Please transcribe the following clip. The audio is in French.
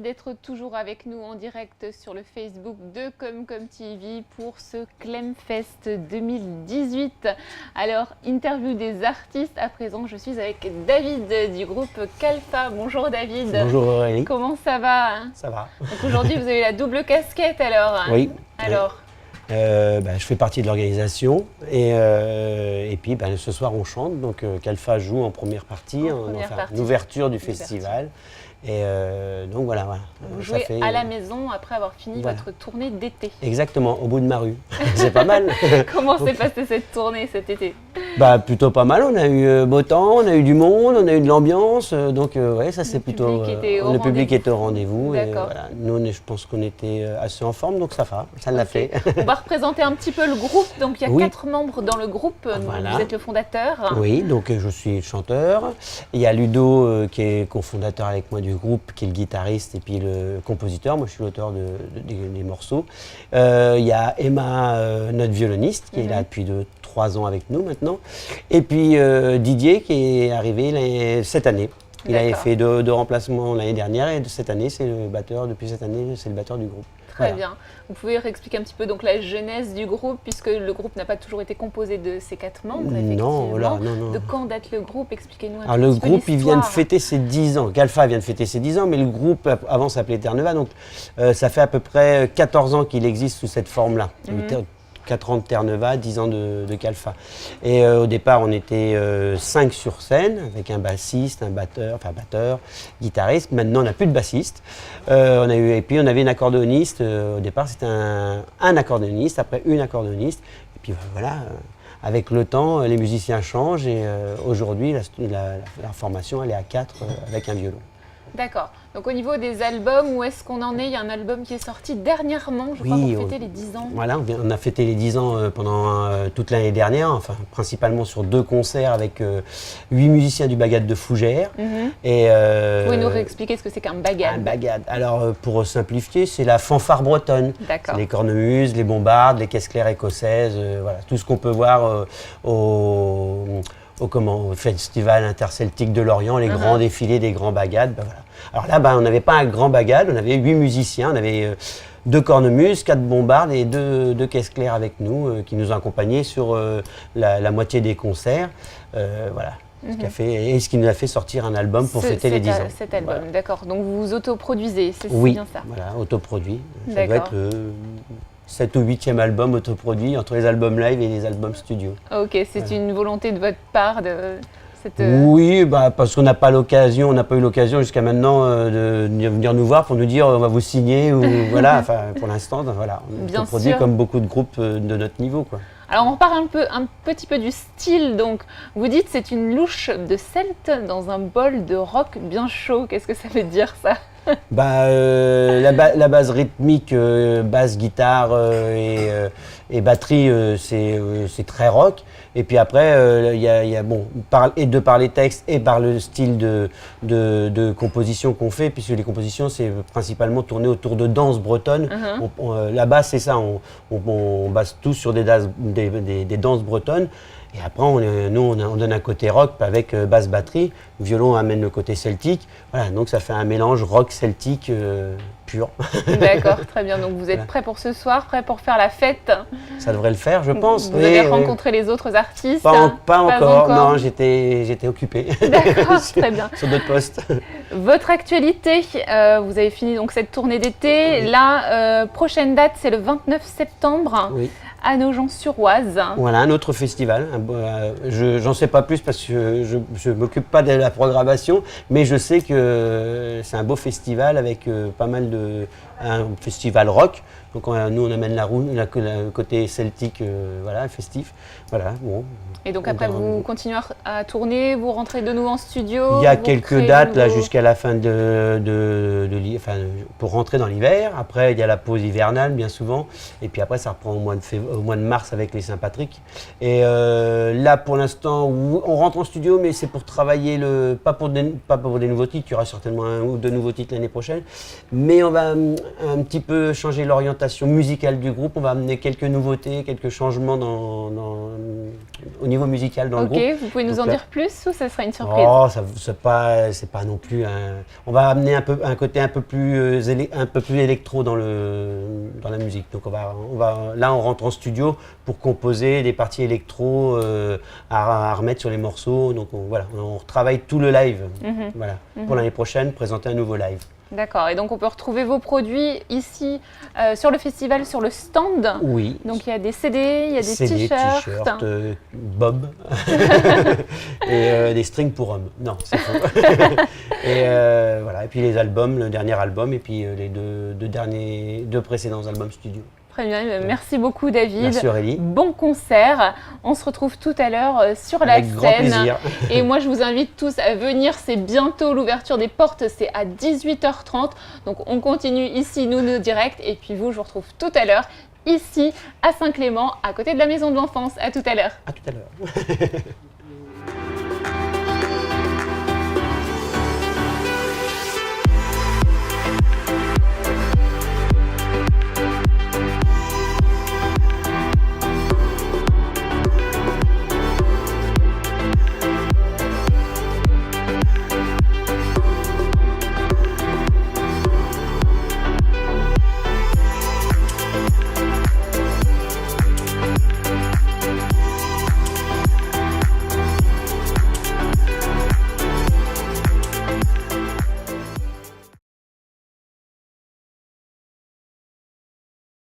d'être toujours avec nous en direct sur le Facebook de Comcom TV pour ce Clemfest 2018. Alors, interview des artistes. À présent, je suis avec David du groupe Calfa. Bonjour David. Bonjour Aurélie. Comment ça va? Ça va. Donc aujourd'hui, vous avez la double casquette alors. Oui. Alors je fais partie de l'organisation et puis ce soir on chante. Donc Calfa joue en première partie, une ouverture du festival. Et donc voilà. Vous jouez à la maison après avoir fini votre tournée d'été. Exactement, au bout de ma rue. C'est pas mal. Comment s'est passée cette tournée cet été? Plutôt pas mal. On a eu beau temps, on a eu du monde, on a eu de l'ambiance. Donc ça c'est plutôt. Le public était au rendez-vous. Voilà. Nous, je pense qu'on était assez en forme, donc ça va. Ça l'a fait. On va représenter un petit peu le groupe. Donc il y a 4 membres dans le groupe. Voilà. Vous êtes le fondateur. Oui, donc je suis le chanteur. Il y a Ludo qui est cofondateur avec moi du groupe, qui est le guitariste et puis le compositeur. Moi, je suis l'auteur des morceaux. Il y a Emma, notre violoniste, qui est là depuis 3 ans avec nous maintenant. Et puis Didier, qui est arrivé cette année. Il avait fait 2 remplacements l'année dernière et cette année, c'est le batteur. Depuis cette année, c'est le batteur du groupe. Très bien. Vous pouvez réexpliquer un petit peu donc la genèse du groupe, puisque le groupe n'a pas toujours été composé de ces 4 membres, effectivement. Non. De quand date le groupe? Expliquez-nous un petit peu le groupe, il vient de l'histoire. fêter ses 10 ans. Calfa vient de fêter ses 10 ans, mais le groupe, avant, s'appelait Eterneva. Donc, ça fait à peu près 14 ans qu'il existe sous cette forme-là. 4 ans de Eterneva, 10 ans de Calfa. Et au départ, on était 5 sur scène, avec un bassiste, un batteur, guitariste. Maintenant, on n'a plus de bassiste. Et puis, on avait une accordéoniste. Au départ, c'était un accordéoniste, après une accordéoniste. Et puis voilà, avec le temps, les musiciens changent. Et aujourd'hui, la formation, elle est à 4 avec un violon. D'accord. Donc au niveau des albums, où est-ce qu'on en est? Il y a un album qui est sorti dernièrement, je crois, pour fêter les 10 ans. Voilà, on a fêté les 10 ans pendant toute l'année dernière, enfin principalement sur 2 concerts avec 8 musiciens du Bagad de Fougères. Vous pouvez nous réexpliquer ce que c'est qu'un Bagad? Un Bagad. Alors pour simplifier, c'est la fanfare bretonne. D'accord. Les cornemuses, les bombardes, les caisses claires écossaises, voilà, tout ce qu'on peut voir au Festival interceltique de Lorient, les grands défilés des grands bagades. Voilà. Alors là, on n'avait pas un grand bagade, on avait 8 musiciens, on avait 2 cornemuses, 4 bombardes et 2 caisses claires avec nous qui nous ont accompagnés sur la moitié des concerts. Voilà. Ce qui nous a fait sortir un album pour fêter les 10 ans. Cet album, d'accord. Donc vous vous autoproduisez, c'est bien ça? Voilà, autoproduit. Ça doit être le 7 ou 8e album autoproduit entre les albums live et les albums studio. Ok, c'est une volonté de votre part de cette... Oui, parce qu'on n'a pas eu l'occasion jusqu'à maintenant de venir nous voir pour nous dire on va vous signer ou voilà. Enfin, pour l'instant, voilà, on autoproduit comme beaucoup de groupes de notre niveau, quoi. Alors on parle un petit peu du style. Donc vous dites c'est une louche de celte dans un bol de rock bien chaud. Qu'est-ce que ça veut dire ça? La base rythmique, basse, guitare et batterie, c'est très rock. Et puis après, de par les textes et par le style de composition qu'on fait, puisque les compositions, c'est principalement tourné autour de danse bretonne. La base, c'est ça, on base tout sur des danses bretonnes. Et après, on donne un côté rock avec basse batterie. Le violon amène le côté celtique. Voilà, donc ça fait un mélange rock-celtique pur. D'accord, très bien. Donc vous êtes prêts pour ce soir, prêts pour faire la fête? Ça devrait le faire, je pense. Vous avez rencontré les autres artistes? Pas encore, non, j'étais occupé. D'accord, très bien. Sur d'autres postes. Votre actualité, vous avez fini donc cette tournée d'été. La prochaine date, c'est le 29 septembre. Oui. À Nogent-sur-Oise. Voilà, un autre festival. J'en sais pas plus parce que je ne m'occupe pas de la programmation, mais je sais que c'est un beau festival avec pas mal un festival rock. Donc nous, on amène le côté celtique, festif. Voilà, bon. Et donc après, vous continuez à tourner, vous rentrez de nouveau en studio? Il y a quelques dates là jusqu'à la fin pour rentrer dans l'hiver. Après, il y a la pause hivernale bien souvent. Et puis après, ça reprend au mois de mars avec les Saint-Patrick. Et là, pour l'instant, on rentre en studio, mais c'est pour travailler pas pour des nouveaux titres. Il y aura certainement 1 ou 2 nouveaux titres l'année prochaine. Mais on va un petit peu changer l'orientation musicale du groupe. On va amener quelques nouveautés, quelques changements au niveau musical dans le groupe. Ok, vous pouvez nous en dire plus ou ça sera une surprise? Oh, c'est pas non plus on va amener un côté un peu plus électro dans la musique. Donc là, on rentre en studio pour composer des parties électro à remettre sur les morceaux. Donc on retravaille tout le live. Voilà. Pour l'année prochaine, présenter un nouveau live. D'accord, et donc on peut retrouver vos produits ici sur le festival, sur le stand. Oui. Donc il y a des CD, il y a des CD, t-shirts. Bob et des strings pour hommes. Non, c'est faux. Et voilà, et puis les albums, le dernier album et puis les deux précédents albums studio. Très bien, merci beaucoup David. Merci Aurélie. Bon concert. On se retrouve tout à l'heure sur la Avec scène. grand plaisir. Et moi je vous invite tous à venir, c'est bientôt l'ouverture des portes, c'est à 18h30. Donc on continue ici nos directs et puis vous je vous retrouve tout à l'heure ici à Saint-Clément, à côté de la maison de l'enfance. À tout à l'heure. À tout à l'heure.